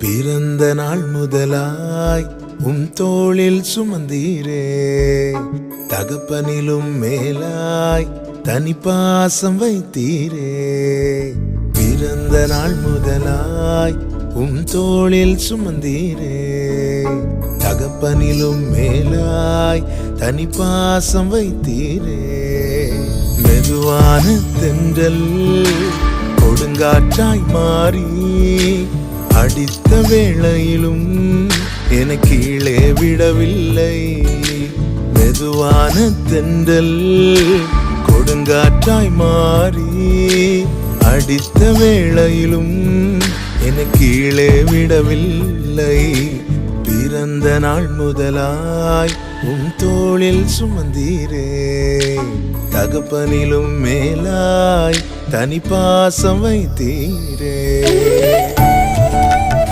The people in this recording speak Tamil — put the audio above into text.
பிறந்த நாள் முதலாய் தோளில் சுமந்தீரே, தகப்பனிலும் மேலாய் தனி பாசம் வைத்தீரே. பிறந்த நாள் முதலாய் தோளில் சுமந்தீரே, தகப்பனிலும் மேலாய் தனி பாசம் வைத்தீரே. மெதுவான தென்றல் கொடுங்காற்றாய் மாறி அடித்த வேளையிலும் என கீழே விடவில்லை. மெதுவான தென்றல் கொடுங்காற்றாய் மாறி அடித்த வேளையிலும் என கீழே விடவில்லை. பிறந்த நாள் முதலாய் தோளில் சுமந்தீரே, தகப்பனிலும் மேலாய் தனி பாசம் வைத்தீரே.